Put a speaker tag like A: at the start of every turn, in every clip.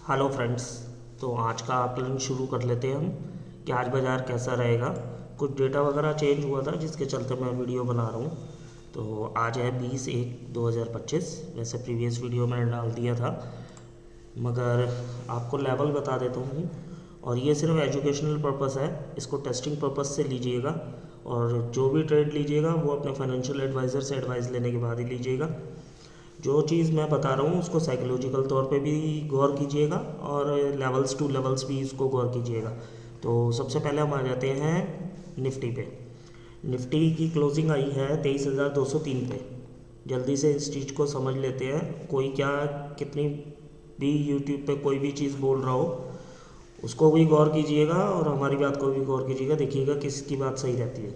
A: Hello friends. तो आज का आकलन शुरू कर लेते हैं हम कि आज बाज़ार कैसा रहेगा। कुछ डेटा वगैरह चेंज हुआ था जिसके चलते मैं वीडियो बना रहा हूँ। तो आज है 20/1/2025। वैसे प्रीवियस वीडियो मैंने डाल दिया था, मगर आपको लेवल बता देता हूँ। और ये सिर्फ एजुकेशनल पर्पस है, इसको टेस्टिंग पर्पस से लीजिएगा। और जो भी ट्रेड लीजिएगा वो अपने फाइनेंशियल एडवाइज़र से एडवाइस लेने के बाद ही लीजिएगा। जो चीज़ मैं बता रहा हूँ उसको साइकोलॉजिकल तौर पे भी गौर कीजिएगा और लेवल्स टू लेवल्स भी इसको गौर कीजिएगा। तो सबसे पहले हम आ जाते हैं निफ्टी पे। निफ्टी की क्लोजिंग आई है 23,203 पे। जल्दी से इस चीज़ को समझ लेते हैं। कोई क्या कितनी भी यूट्यूब पे कोई भी चीज़ बोल रहा हो उसको भी गौर कीजिएगा और हमारी बात को भी गौर कीजिएगा, देखिएगा किसकी बात सही रहती है।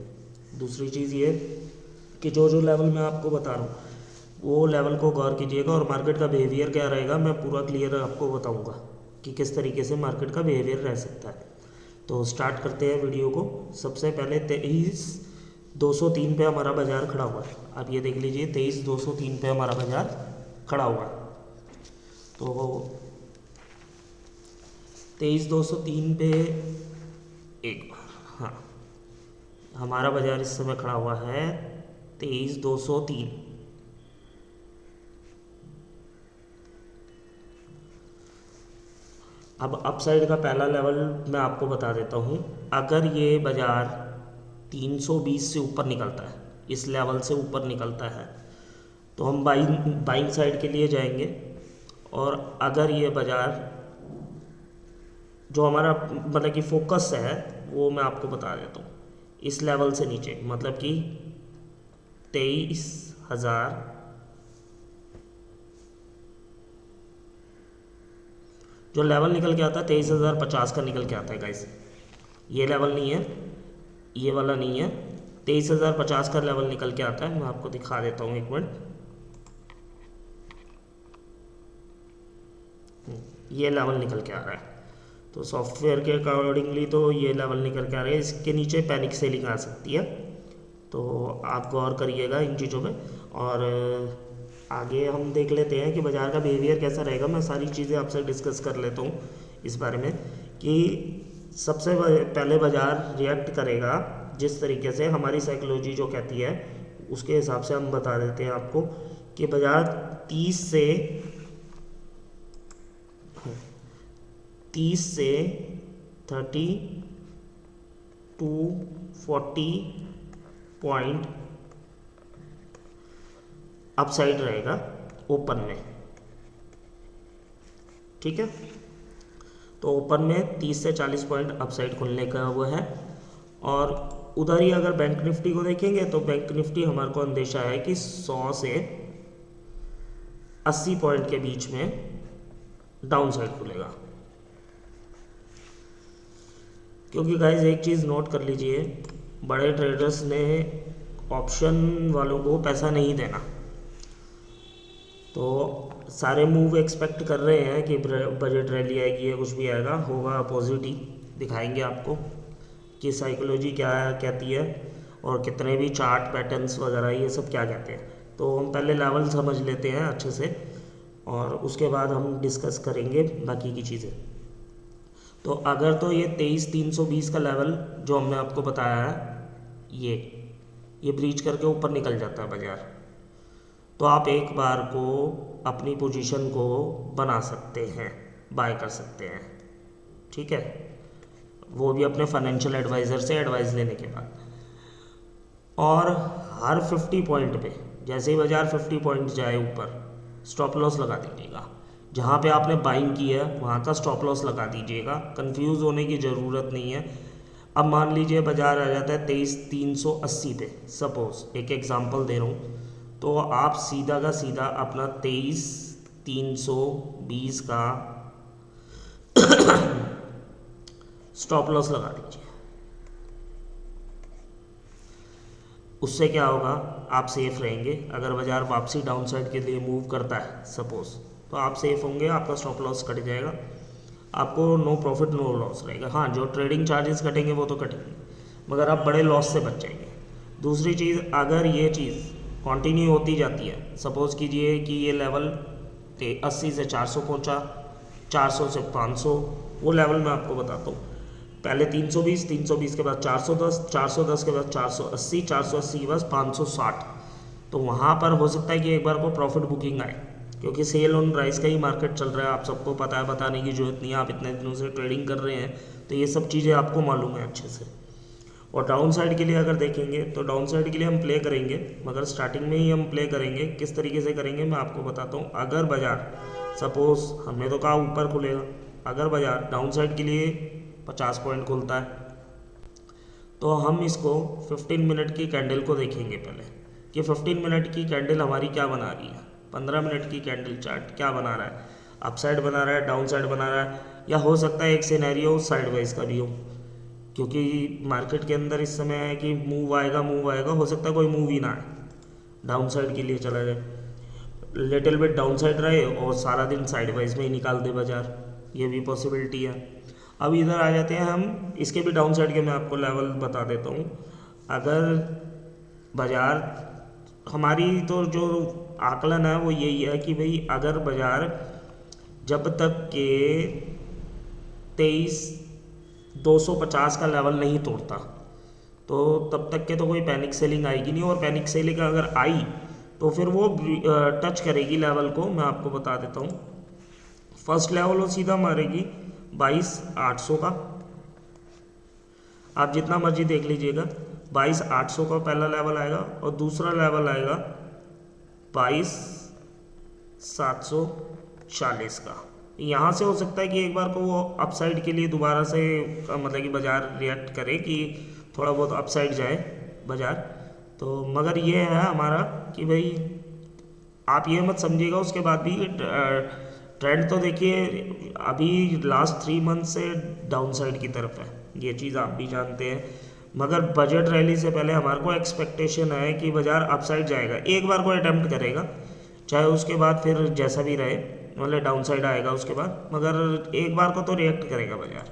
A: दूसरी चीज़ ये कि जो जो लेवल मैं आपको बता रहा हूँ वो लेवल को गौर कीजिएगा और मार्केट का बिहेवियर क्या रहेगा मैं पूरा क्लियर आपको बताऊंगा कि किस तरीके से मार्केट का बिहेवियर रह सकता है। तो स्टार्ट करते हैं वीडियो को। सबसे पहले 23,203 पे हमारा बाजार खड़ा हुआ है। आप ये देख लीजिए 23,203 पे हमारा बाजार खड़ा हुआ है। तो 23,203 पे एक बार, हाँ, हमारा बाजार इस समय खड़ा हुआ है 23,203। अब अपसाइड का पहला लेवल मैं आपको बता देता हूँ। अगर ये बाज़ार 320 से ऊपर निकलता है, इस लेवल से ऊपर निकलता है, तो हम बाइंग साइड के लिए जाएंगे। और अगर ये बाज़ार जो हमारा मतलब कि फोकस है वो मैं आपको बता देता हूँ, इस लेवल से नीचे मतलब कि 23,000 जो लेवल निकल के आता है 23,050 का निकल के आता है गाइस। ये लेवल नहीं है, ये वाला नहीं है, 23,050 का लेवल निकल के आता है। मैं आपको दिखा देता हूँ, एक मिनट। ये लेवल निकल के आ रहा है, तो सॉफ्टवेयर के अकॉर्डिंगली तो ये लेवल निकल के आ रहा है। इसके नीचे पैनिक सेलिंग आ सकती है, तो आप गौर करिएगा इन चीज़ों में। और आगे हम देख लेते हैं कि बाज़ार का बिहेवियर कैसा रहेगा। मैं सारी चीज़ें आपसे डिस्कस कर लेता हूँ इस बारे में कि सबसे पहले बाज़ार रिएक्ट करेगा जिस तरीके से हमारी साइकोलॉजी जो कहती है उसके हिसाब से हम बता देते हैं आपको कि बाज़ार 30 से 30 टू 40 पॉइंट अपसाइड रहेगा ओपन में, ठीक है। तो ओपन में 30 से 40 पॉइंट अपसाइड खुलने का वो है। और उधर ही अगर बैंक निफ्टी को देखेंगे तो बैंक निफ्टी हमारे को अंदेशा है कि 100 से 80 पॉइंट के बीच में डाउन साइड खुलेगा। क्योंकि गाइज एक चीज़ नोट कर लीजिए, बड़े ट्रेडर्स ने ऑप्शन वालों को पैसा नहीं देना, तो सारे मूव एक्सपेक्ट कर रहे हैं कि बजट रैली आएगी या कुछ भी आएगा, होगा अपोजिट ही। दिखाएंगे आपको कि साइकोलॉजी क्या कहती है और कितने भी चार्ट पैटर्न्स वगैरह ये सब क्या कहते हैं। तो हम पहले लेवल समझ लेते हैं अच्छे से और उसके बाद हम डिस्कस करेंगे बाकी की चीज़ें। तो अगर तो ये 23,320 का लेवल जो हमने आपको बताया है ये ब्रीच करके ऊपर निकल जाता है बाज़ार, तो आप एक बार को अपनी पोजीशन को बना सकते हैं, बाय कर सकते हैं, ठीक है। वो भी अपने फाइनेंशियल एडवाइज़र से एडवाइस लेने के बाद। और हर 50 पॉइंट पे जैसे ही बाज़ार 50 पॉइंट जाए ऊपर, स्टॉप लॉस लगा दीजिएगा। जहाँ पे आपने बाइंग की है वहाँ का स्टॉप लॉस लगा दीजिएगा, कंफ्यूज होने की ज़रूरत नहीं है। अब मान लीजिए बाज़ार आ जाता है 23,380 पे, सपोज एक एग्जांपल दे रहा हूँ, तो आप सीधा का सीधा अपना 23,320 का स्टॉप लॉस लगा दीजिए। उससे क्या होगा, आप सेफ रहेंगे। अगर बाज़ार वापसी डाउन साइड के लिए मूव करता है सपोज, तो आप सेफ होंगे, आपका स्टॉप लॉस कट जाएगा, आपको नो प्रॉफिट नो लॉस रहेगा। हाँ, जो ट्रेडिंग चार्जेस कटेंगे वो तो कटेंगे, मगर आप बड़े लॉस से बच जाएंगे। दूसरी चीज़, अगर ये चीज़ कंटिन्यू होती जाती है, सपोज़ कीजिए कि ये लेवल 80 से 400 पहुंचा, 400 से 500, वो लेवल मैं आपको बताता हूँ। पहले 320, 320 के बाद 410, 410 के बाद 480, 480 के बाद 560। तो वहाँ पर हो सकता है कि एक बार को प्रॉफिट बुकिंग आए, क्योंकि सेल ऑन राइस का ही मार्केट चल रहा है, आप सबको पता है, बताने की जरूरत नहीं है, आप इतने दिनों से ट्रेडिंग कर रहे हैं तो ये सब चीज़ें आपको मालूम है अच्छे से। और डाउन साइड के लिए अगर देखेंगे तो डाउन साइड के लिए हम प्ले करेंगे, मगर स्टार्टिंग में ही हम प्ले करेंगे। किस तरीके से करेंगे मैं आपको बताता हूँ। अगर बाजार सपोज हमने तो कहा ऊपर खुलेगा, अगर बाजार डाउन साइड के लिए 50 पॉइंट खुलता है तो हम इसको 15 मिनट की कैंडल को देखेंगे पहले कि 15 मिनट की कैंडल हमारी क्या बना रही है, 15 मिनट की कैंडल चार्ट क्या बना रहा है, अप साइड बना रहा है, डाउन साइड बना रहा है, या हो सकता है एक सिनेरियो साइड वाइज का भी हो, क्योंकि मार्केट के अंदर इस समय है कि मूव आएगा, हो सकता है कोई मूव ही ना आए, डाउन साइड के लिए चला जाए, लिटिल बिट डाउन साइड रहे और सारा दिन साइड वाइज में ही निकाल दे बाजार, ये भी पॉसिबिलिटी है। अब इधर आ जाते हैं हम, इसके भी डाउन साइड के मैं आपको लेवल बता देता हूँ। अगर बाजार हमारी तो जो आकलन है वो यही है कि भाई अगर बाजार जब तक के 23,250 का लेवल नहीं तोड़ता तो तब तक के तो कोई पैनिक सेलिंग आएगी नहीं, और पैनिक सेलिंग अगर आई तो फिर वो टच करेगी लेवल को। मैं आपको बता देता हूँ, फर्स्ट लेवल वो सीधा मारेगी 22,800 का, आप जितना मर्जी देख लीजिएगा, 22,800 का पहला लेवल आएगा और दूसरा लेवल आएगा 22,740 का। यहाँ से हो सकता है कि एक बार को वो अपसाइड के लिए दोबारा से मतलब कि बाजार रिएक्ट करे कि थोड़ा बहुत अपसाइड जाए बाजार। तो मगर ये है हमारा कि भाई आप ये मत समझिएगा उसके बाद भी ट्रेंड तो देखिए अभी लास्ट 3 मंथ से डाउन साइड की तरफ है, ये चीज़ आप भी जानते हैं। मगर बजट रैली से पहले हमारे को एक्सपेक्टेशन है कि बाजार अपसाइड जाएगा, एक बार को अटेम्प्ट करेगा, चाहे उसके बाद फिर जैसा भी रहे, मतलब डाउन साइड आएगा उसके बाद, मगर एक बार को तो रिएक्ट करेगा बाजार।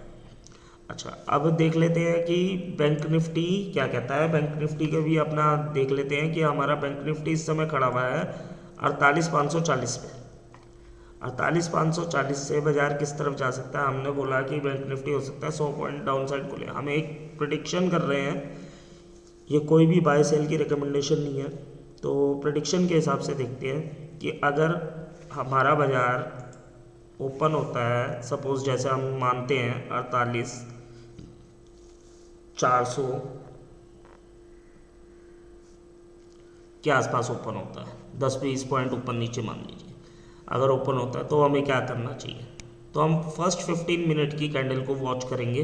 A: अच्छा, अब देख लेते हैं कि बैंक निफ्टी क्या कहता है। बैंक निफ्टी के भी अपना देख लेते हैं कि हमारा बैंक निफ्टी इस समय खड़ा हुआ है 48,540 पे। 48,540 से बाजार किस तरफ जा सकता है, हमने बोला कि बैंक निफ्टी हो सकता है 100 पॉइंट डाउन साइड खुले। हम एक प्रिडिक्शन कर रहे हैं, ये कोई भी बाय सेल की रिकमेंडेशन नहीं है, तो प्रिडिक्शन के हिसाब से देखते हैं कि अगर हमारा बाजार ओपन होता है, सपोज जैसे हम मानते हैं 48,400 के आसपास ओपन होता है, 10-20 पॉइंट ऊपर नीचे मान लीजिए, अगर ओपन होता है तो हमें क्या करना चाहिए, तो हम फर्स्ट 15 मिनट की कैंडल को वॉच करेंगे।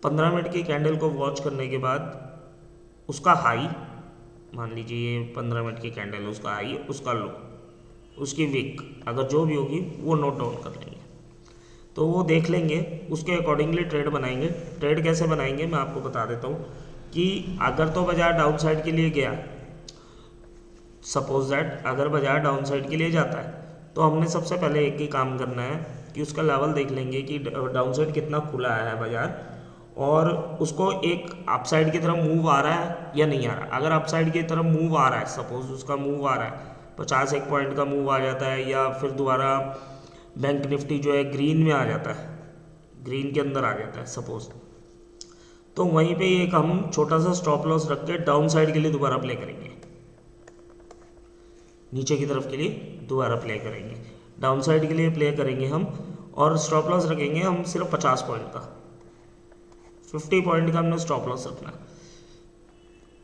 A: 15 मिनट की कैंडल को वॉच करने के बाद उसका हाई मान लीजिए, ये 15 मिनट की कैंडल, उसका हाई, उसका लो, उसकी विक अगर जो भी होगी वो नोट डाउन कर लेंगे, तो वो देख लेंगे, उसके अकॉर्डिंगली ट्रेड बनाएंगे। ट्रेड कैसे बनाएंगे मैं आपको बता देता हूँ कि अगर तो बाजार डाउन साइड के लिए गया, सपोज दैट अगर बाजार डाउन साइड के लिए जाता है तो हमने सबसे पहले एक ही काम करना है कि उसका लेवल देख लेंगे कि डाउन साइड कितना खुला है बाजार, और उसको एक अपसाइड की तरफ मूव आ रहा है या नहीं आ रहा। अगर अपसाइड की तरफ मूव आ रहा है, सपोज उसका मूव आ रहा है 51 पॉइंट का मूव आ जाता है, या फिर दोबारा बैंक निफ्टी जो है ग्रीन में आ जाता है, ग्रीन के अंदर आ जाता है सपोज, तो वहीं पे एक हम छोटा सा स्टॉप लॉस रख के डाउन साइड के लिए दोबारा प्ले करेंगे, नीचे की तरफ के लिए दोबारा प्ले करेंगे, डाउन साइड के लिए प्ले करेंगे हम, और स्टॉप लॉस रखेंगे हम सिर्फ 50 पॉइंट का, 50 पॉइंट का हमने स्टॉप लॉस रखना,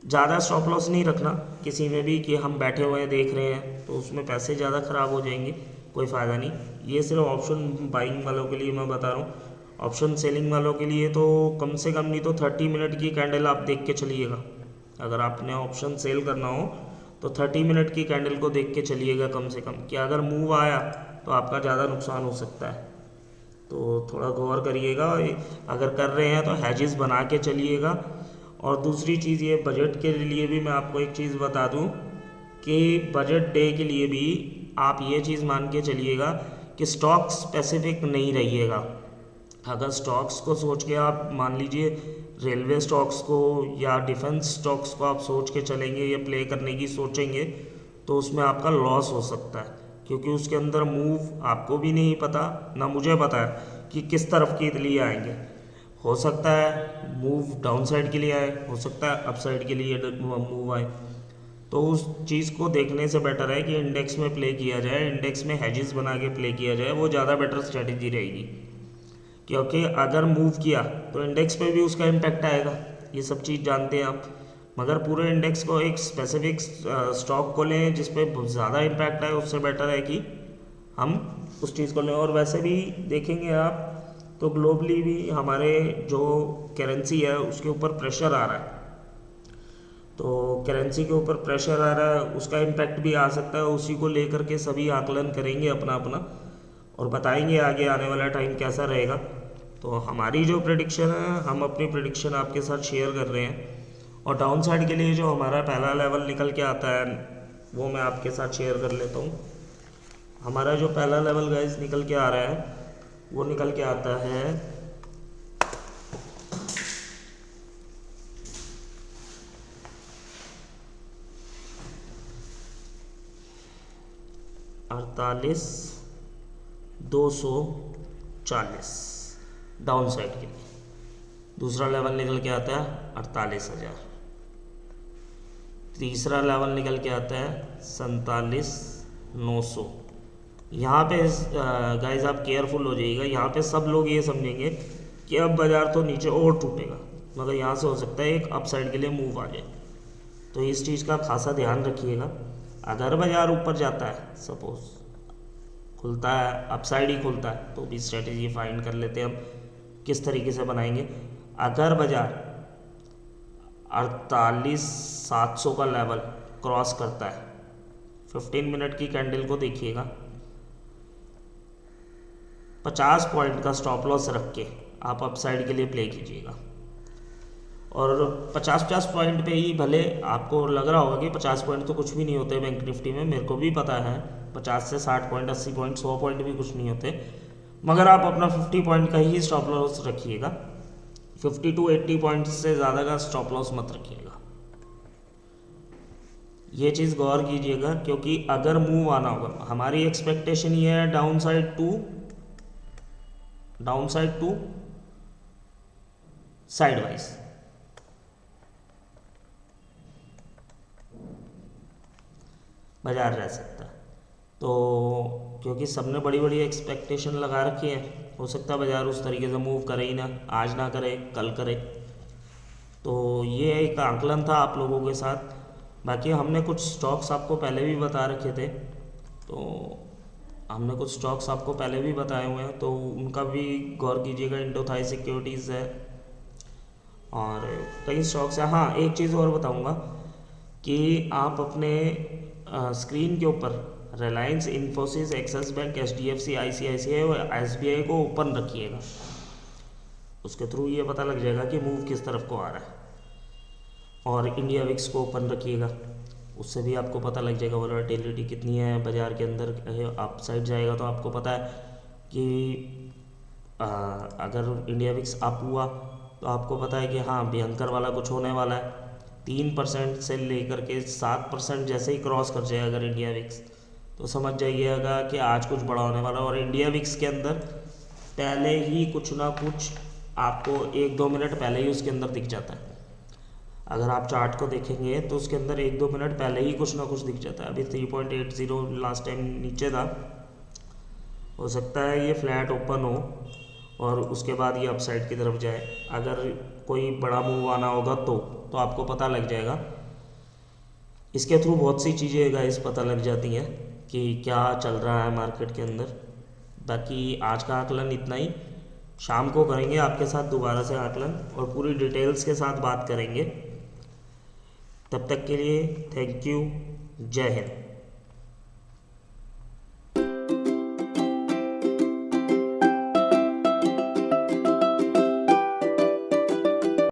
A: ज़्यादा स्टॉप लॉस नहीं रखना किसी में भी कि हम बैठे हुए हैं देख रहे हैं तो उसमें पैसे ज़्यादा ख़राब हो जाएंगे, कोई फ़ायदा नहीं। ये सिर्फ ऑप्शन बाइंग वालों के लिए मैं बता रहा हूँ, ऑप्शन सेलिंग वालों के लिए तो कम से कम नहीं तो 30 मिनट की कैंडल आप देख के चलिएगा। अगर आपने ऑप्शन सेल करना हो तो 30 मिनट की कैंडल को देख के चलिएगा कम से कम, कि अगर मूव आया तो आपका ज़्यादा नुकसान हो सकता है, तो थोड़ा गौर करिएगा। अगर कर रहे हैं तो हैजेस बना के चलिएगा। और दूसरी चीज़ ये बजट के लिए भी मैं आपको एक चीज़ बता दूं कि बजट डे के लिए भी आप ये चीज़ मान के चलिएगा कि स्टॉक स्पेसिफिक नहीं रहिएगा। अगर स्टॉक्स को सोच के आप मान लीजिए रेलवे स्टॉक्स को या डिफेंस स्टॉक्स को आप सोच के चलेंगे या प्ले करने की सोचेंगे तो उसमें आपका लॉस हो सकता है। क्योंकि उसके अंदर मूव आपको भी नहीं पता ना मुझे पता है कि किस तरफ के लिए आएंगे। हो सकता है मूव डाउन साइड के लिए आए, हो सकता है अप साइड के लिए मूव आए। तो उस चीज़ को देखने से बेटर है कि इंडेक्स में प्ले किया जाए, इंडेक्स में हेजेस बना के प्ले किया जाए, वो ज़्यादा बेटर स्ट्रेटेजी रहेगी। क्योंकि अगर मूव किया तो इंडेक्स पे भी उसका इम्पैक्ट आएगा, ये सब चीज़ जानते हैं आप। मगर पूरे इंडेक्स को एक स्पेसिफिक स्टॉक को लें जिस पे ज़्यादा इम्पैक्ट आए, उससे बेटर है कि हम उस चीज़ को लें। और वैसे भी देखेंगे आप तो ग्लोबली भी हमारे जो करेंसी है उसके ऊपर प्रेशर आ रहा है। तो करेंसी के ऊपर प्रेशर आ रहा है, उसका इम्पैक्ट भी आ सकता है। उसी को लेकर के सभी आकलन करेंगे अपना अपना और बताएंगे आगे आने वाला टाइम कैसा रहेगा। तो हमारी जो प्रेडिक्शन है, हम अपनी प्रेडिक्शन आपके साथ शेयर कर रहे हैं। और डाउन साइड के लिए जो हमारा पहला लेवल निकल के आता है वो मैं आपके साथ शेयर कर लेता हूँ। हमारा जो पहला लेवल गाइस निकल के आ रहा है वो निकल के आता है 48,240 डाउन साइड के लिए। दूसरा लेवल निकल के आता है 48,000। तीसरा लेवल निकल के आता है 47,900। यहाँ पे गाइस आप केयरफुल हो जाइएगा। यहाँ पे सब लोग ये समझेंगे कि अब बाज़ार तो नीचे और टूटेगा, मगर यहाँ से हो सकता है एक अपसाइड के लिए मूव आ जाए। तो इस चीज़ का खासा ध्यान रखिएगा। अगर बाज़ार ऊपर जाता है, सपोज खुलता है अपसाइड ही खुलता है, तो भी स्ट्रेटेजी फाइंड कर लेते हैं हम किस तरीके से बनाएंगे। अगर बाज़ार 48,700 का लेवल क्रॉस करता है, 15 मिनट की कैंडल को देखिएगा, 50 पॉइंट का स्टॉप लॉस रख के आप अपसाइड के लिए प्ले कीजिएगा। और 50-50 पॉइंट पे ही भले आपको लग रहा होगा कि 50 पॉइंट तो कुछ भी नहीं होते बैंक निफ्टी में, मेरे को भी पता है 50 से 60 पॉइंट, 80 पॉइंट, 100 पॉइंट भी कुछ नहीं होते। मगर आप अपना 50 पॉइंट का ही स्टॉप लॉस रखिएगा। 50 to 80 पॉइंट से ज़्यादा का स्टॉप लॉस मत रखिएगा। ये चीज़ गौर कीजिएगा, क्योंकि अगर मूव आना होगा, हमारी एक्सपेक्टेशन ये है down side to side wise. बाजार रह सकता है, तो क्योंकि सबने बड़ी बड़ी एक्सपेक्टेशन लगा रखी है, हो सकता है बाजार उस तरीके से मूव करे ही ना, आज ना करे कल करे। तो ये एक आकलन था आप लोगों के साथ। बाकी हमने कुछ स्टॉक्स आपको पहले भी बता रखे थे, तो हमने कुछ स्टॉक्स आपको पहले भी बताए हुए हैं, तो उनका भी गौर कीजिएगा। इंडोथाई सिक्योरिटीज़ है और कई स्टॉक्स है। हाँ, एक चीज़ और बताऊंगा कि आप अपने स्क्रीन के ऊपर Reliance, Infosys, axis bank, HDFC, ICICI और SBI को ओपन रखिएगा। उसके थ्रू ये पता लग जाएगा कि मूव किस तरफ को आ रहा है। और इंडिया विक्स को ओपन रखिएगा, उससे भी आपको पता लग जाएगा वोलेटिलिटी कितनी है बाज़ार के अंदर। अप साइड जाएगा तो आपको पता है कि अगर इंडिया विक्स अप हुआ तो आपको पता है कि हाँ भयंकर वाला कुछ होने वाला है। 3% से लेकर के 7% जैसे ही क्रॉस कर जाए अगर इंडिया विक्स, तो समझ जाइएगा कि आज कुछ बड़ा होने वाला है। और इंडिया विक्स के अंदर पहले ही कुछ ना कुछ आपको 1-2 मिनट पहले ही उसके अंदर दिख जाता है। अगर आप चार्ट को देखेंगे तो उसके अंदर 1-2 मिनट पहले ही कुछ ना कुछ दिख जाता है। अभी 3.80 लास्ट टाइम नीचे था, हो सकता है ये फ्लैट ओपन हो और उसके बाद ये अपसाइड की तरफ जाए। अगर कोई बड़ा मूव आना होगा तो आपको पता लग जाएगा। इसके थ्रू बहुत सी चीज़ें गाइस पता लग जाती हैं कि क्या चल रहा है मार्केट के अंदर। बाकी आज का आकलन इतना ही। शाम को करेंगे आपके साथ दोबारा से आकलन और पूरी डिटेल्स के साथ बात करेंगे। तब तक के लिए थैंक यू, जय हिंद।